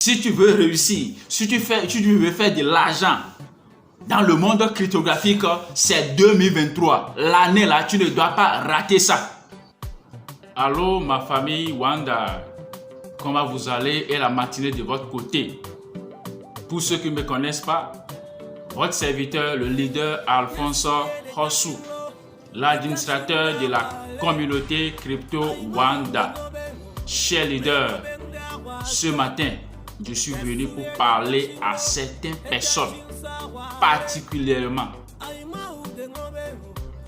Si tu veux réussir, si tu veux faire de l'argent dans le monde cryptographique, c'est 2023. L'année là, tu ne dois pas rater ça. Allô ma famille Wanda, comment vous allez et la matinée de votre côté? Pour ceux qui ne me connaissent pas, votre serviteur, le leader Alphonse Hossou, l'administrateur de la communauté crypto Wanda. Cher leader, ce matin, je suis venu pour parler à certaines personnes, particulièrement.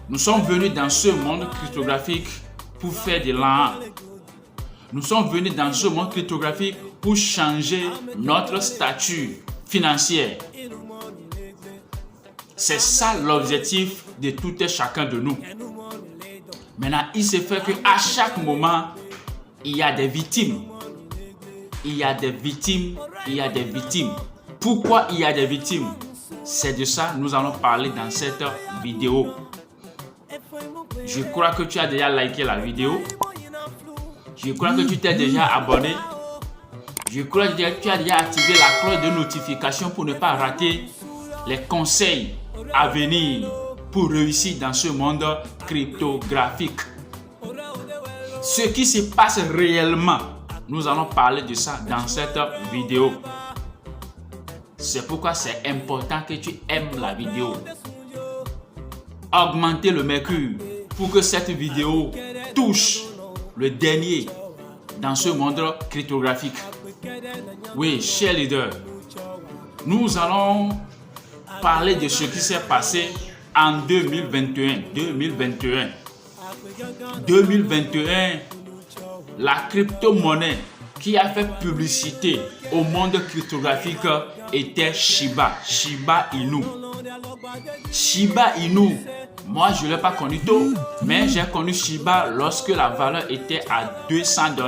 Nous sommes venus dans ce monde cryptographique pour faire de l'argent. Nous sommes venus dans ce monde cryptographique pour changer notre statut financier. C'est ça l'objectif de tout et chacun de nous. Maintenant, il se fait qu'à chaque moment, il y a des victimes. Il y a des victimes, il y a des victimes. Pourquoi il y a des victimes? C'est de ça que nous allons parler dans cette vidéo. Je crois que tu as déjà liké la vidéo. Je crois que tu t'es déjà abonné. Je crois que tu as déjà activé la cloche de notification pour ne pas rater les conseils à venir pour réussir dans ce monde cryptographique. Ce qui se passe réellement, nous allons parler de ça dans cette vidéo. C'est pourquoi c'est important que tu aimes la vidéo. Augmentez le mercure pour que cette vidéo touche le dernier dans ce monde cryptographique. Oui, cher leader, nous allons parler de ce qui s'est passé en 2021. 2021, la crypto-monnaie qui a fait publicité au monde cryptographique était Shiba Inu. Shiba Inu, moi je ne l'ai pas connu tôt, mais j'ai connu Shiba lorsque la valeur était à $200,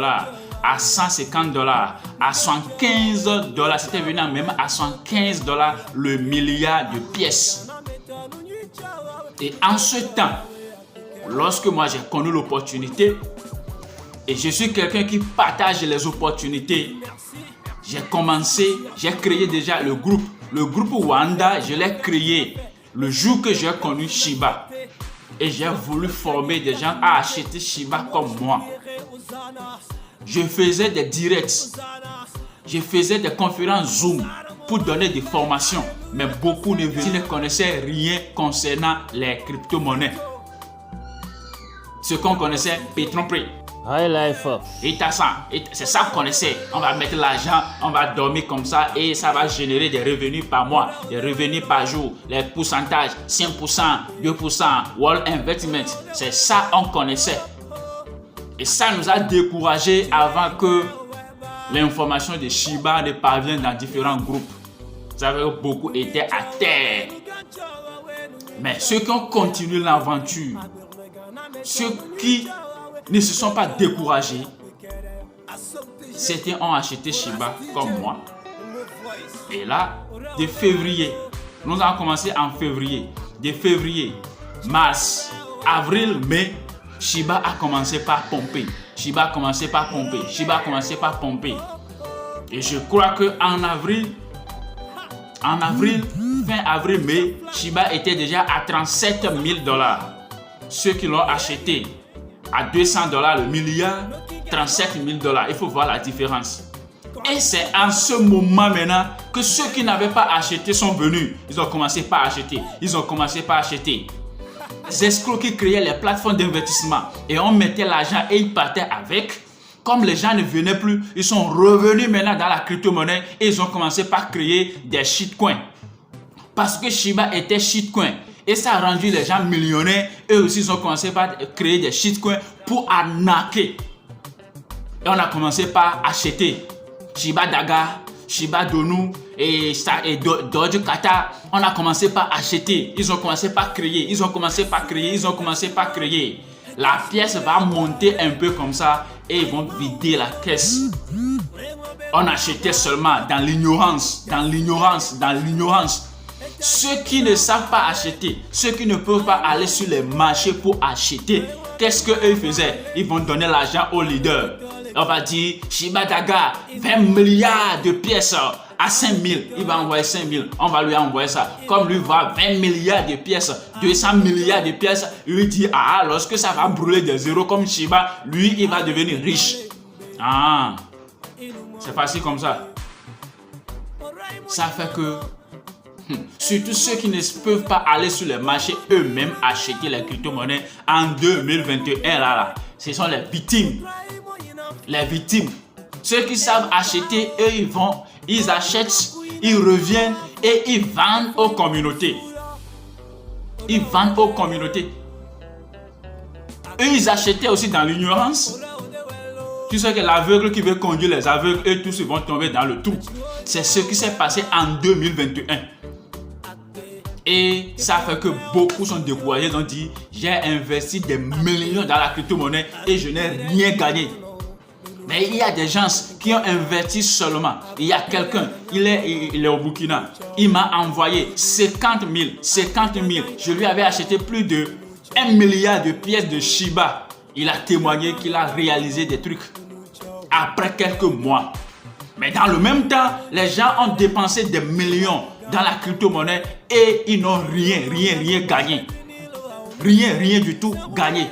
à $150, à $75. C'était venu même à $75 le milliard de pièces. Et en ce temps, lorsque moi j'ai connu l'opportunité, et je suis quelqu'un qui partage les opportunités, j'ai créé déjà le groupe. Le groupe Wanda, je l'ai créé le jour que j'ai connu Shiba. Et j'ai voulu former des gens à acheter Shiba comme moi. Je faisais des directs. Je faisais des conférences Zoom pour donner des formations. Mais beaucoup ne connaissaient rien concernant les crypto-monnaies. Ce qu'on connaissait, Petron-Prix. High life. Et c'est ça qu'on connaissait. On va mettre l'argent, on va dormir comme ça et ça va générer des revenus par mois, des revenus par jour, les pourcentages, 5%, 2%, Wall Investment. C'est ça qu'on connaissait. Et ça nous a découragés avant que l'information de Shiba ne parvienne dans différents groupes. Vous savez que beaucoup étaient à terre. Mais ceux qui ont continué l'aventure, ceux qui ne se sont pas découragés, certains ont acheté Shiba comme moi. Et là, de février, nous avons commencé en février. De février, mars, avril, mai, Shiba a commencé par pomper. Shiba a commencé par pomper. Shiba a commencé par pomper. Et je crois qu'en avril, fin avril, mai, Shiba était déjà à $37 000. Ceux qui l'ont acheté à $200 le milliard, $37 000. Il faut voir la différence. Et c'est en ce moment maintenant que ceux qui n'avaient pas acheté sont venus. Ils ont commencé par acheter. Les escrocs qui créaient les plateformes d'investissement et on mettait l'argent et ils partaient avec. Comme les gens ne venaient plus, ils sont revenus maintenant dans la crypto-monnaie et ils ont commencé par créer des shitcoins. Parce que Shiba était shitcoin. Et ça a rendu les gens millionnaires. Eux aussi, ils ont commencé par créer des shitcoins pour arnaquer. Et on a commencé par acheter Shiba Daga, Shiba Donu et Doge Kata. On a commencé par acheter. Ils ont commencé par créer. La pièce va monter un peu comme ça et ils vont vider la caisse. On achetait seulement dans l'ignorance. Ceux qui ne savent pas acheter, ceux qui ne peuvent pas aller sur les marchés pour acheter, qu'est-ce qu'eux faisaient? Ils vont donner l'argent aux leaders. On va dire Shiba Daga, 20 milliards de pièces à 5 000. Il va envoyer 5 000. On va lui envoyer ça. Comme lui voit 20 milliards de pièces, 200 milliards de pièces, lui dit, ah, lorsque ça va brûler des zéros comme Shiba, lui, il va devenir riche. Ah, c'est facile comme ça. Ça fait que, surtout ceux qui ne peuvent pas aller sur les marchés eux-mêmes acheter les crypto-monnaies en 2021, là, ce sont les victimes. Les victimes. Ceux qui savent acheter, eux, ils achètent, ils reviennent et ils vendent aux communautés. Ils vendent aux communautés. Eux, ils achetaient aussi dans l'ignorance. Tu sais que l'aveugle qui veut conduire les aveugles, eux tous ils vont tomber dans le trou. C'est ce qui s'est passé en 2021. Et ça fait que beaucoup sont découragés. Ils ont dit, j'ai investi des millions dans la crypto-monnaie et je n'ai rien gagné. Mais il y a des gens qui ont investi seulement. Il y a quelqu'un, il est au Burkina. Il m'a envoyé 50 000. Je lui avais acheté plus de 1 milliard de pièces de Shiba. Il a témoigné qu'il a réalisé des trucs après quelques mois. Mais dans le même temps, les gens ont dépensé des millions dans la crypto-monnaie et ils n'ont rien gagné. Rien du tout gagné.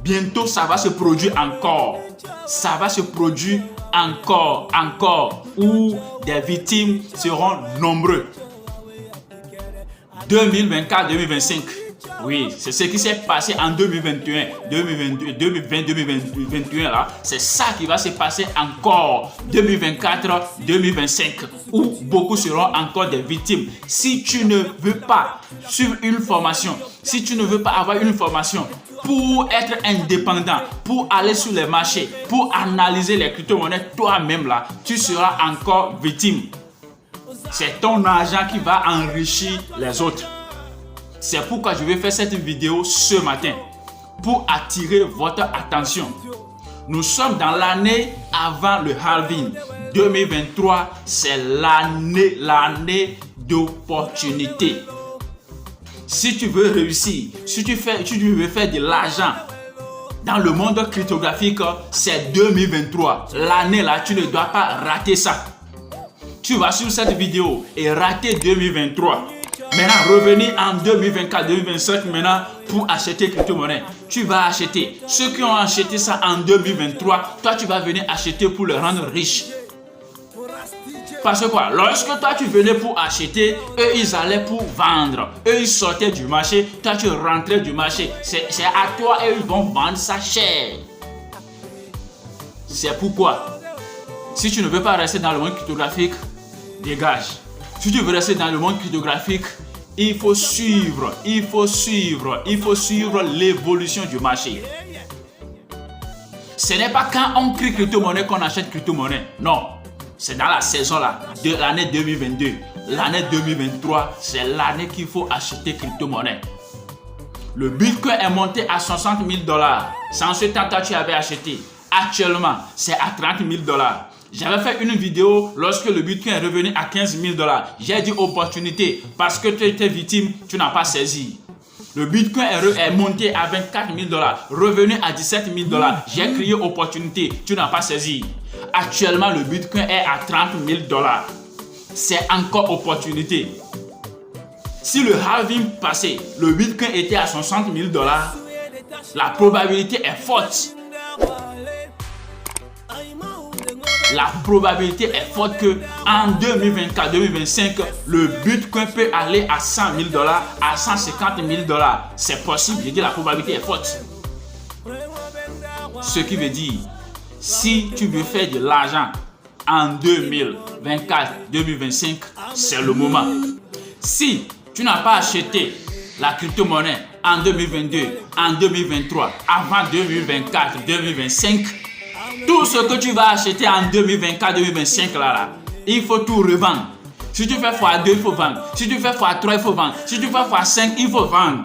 Bientôt, ça va se produire encore. Ça va se produire encore, où des victimes seront nombreux. 2024-2025. Oui, c'est ce qui s'est passé en 2021, 2021 là. C'est ça qui va se passer encore 2024-2025, où beaucoup seront encore des victimes. Si tu ne veux pas suivre une formation, si tu ne veux pas avoir une formation pour être indépendant, pour aller sur les marchés, pour analyser les crypto-monnaies toi-même là, tu seras encore victime. C'est ton argent qui va enrichir les autres. C'est pourquoi je vais faire cette vidéo ce matin, pour attirer votre attention. Nous sommes dans l'année avant le halving. 2023, c'est l'année d'opportunité. Si tu veux réussir, si tu veux faire de l'argent dans le monde cryptographique, c'est 2023. L'année là, tu ne dois pas rater ça. Tu vas sur cette vidéo et rater 2023. Maintenant, revenir en 2024-2025 maintenant pour acheter crypto-monnaie. Tu vas acheter. Ceux qui ont acheté ça en 2023, toi tu vas venir acheter pour le rendre riche. Parce que quoi? Lorsque toi tu venais pour acheter, eux ils allaient pour vendre. Eux ils sortaient du marché, toi tu rentrais du marché. C'est à toi et ils vont vendre ça cher. C'est pourquoi, si tu ne veux pas rester dans le monde cryptographique, dégage. Si tu veux rester dans le monde cryptographique, il faut suivre l'évolution du marché. Ce n'est pas quand on crée crypto-monnaie qu'on achète crypto-monnaie. Non, c'est dans la saison là, de l'année 2022. L'année 2023, c'est l'année qu'il faut acheter crypto-monnaie. Le Bitcoin est monté à 60 000 $. C'est en ce temps que tu avais acheté. Actuellement, c'est à 30 000 $. J'avais fait une vidéo lorsque le Bitcoin est revenu à 15 000 $. J'ai dit opportunité parce que tu étais victime, tu n'as pas saisi. Le Bitcoin est monté à 24 000 $, revenu à 17 000 $. J'ai crié opportunité, tu n'as pas saisi. Actuellement, le Bitcoin est à 30 000 $. C'est encore opportunité. Si le halving passé, le Bitcoin était à 60 000 $, la probabilité est forte. La probabilité est forte que en 2024-2025, le Bitcoin peut aller à 100 000 $, à 150 000 $. C'est possible, je dis la probabilité est forte. Ce qui veut dire, si tu veux faire de l'argent en 2024-2025, c'est le moment. Si tu n'as pas acheté la crypto-monnaie en 2022, en 2023, avant 2024-2025, tout ce que tu vas acheter en 2024-2025 là, il faut tout revendre. Si tu fais x2, il faut vendre. Si tu fais x3, il faut vendre. Si tu fais x5, il faut vendre.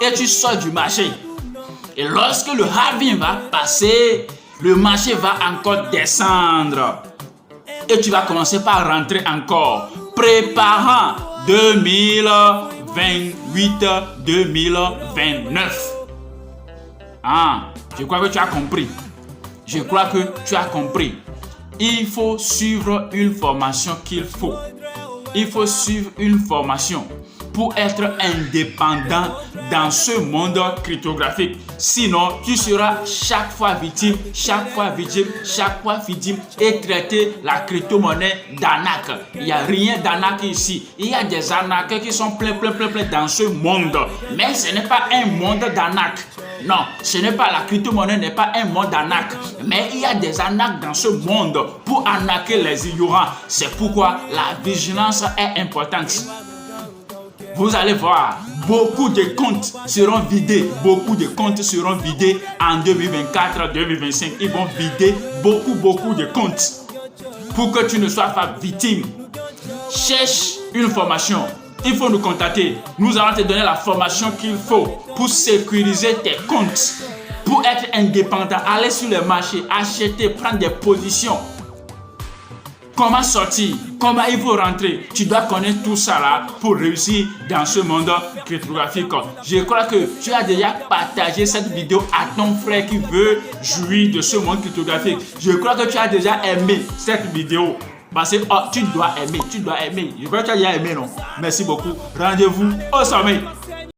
Et tu sors du marché. Et lorsque le halving va passer, le marché va encore descendre. Et tu vas commencer par rentrer encore, préparant 2028-2029. Ah, je crois que tu as compris. Je crois que tu as compris. Il faut suivre une formation qu'il faut. Il faut suivre une formation pour être indépendant dans ce monde cryptographique. Sinon, tu seras chaque fois victime et traiter la crypto-monnaie d'arnaque. Il n'y a rien d'arnaque ici. Il y a des arnaques qui sont plein dans ce monde. Mais ce n'est pas un monde d'arnaque. Non, ce n'est pas la crypto-monnaie, n'est pas un monde d'arnaque. Mais il y a des arnaques dans ce monde pour arnaquer les ignorants. C'est pourquoi la vigilance est importante. Vous allez voir, beaucoup de comptes seront vidés. Beaucoup de comptes seront vidés en 2024-2025. Ils vont vider beaucoup de comptes pour que tu ne sois pas victime. Cherche une formation. Il faut nous contacter. Nous allons te donner la formation qu'il faut pour sécuriser tes comptes, pour être indépendant, aller sur le marché, acheter, prendre des positions. Comment sortir, comment il faut rentrer. Tu dois connaître tout ça là pour réussir dans ce monde cryptographique. Je crois que tu as déjà partagé cette vidéo à ton frère qui veut jouir de ce monde cryptographique. Je crois que tu as déjà aimé cette vidéo. Parce que tu dois aimer. Je crois que tu as déjà aimé, non? Merci beaucoup. Rendez-vous au sommet.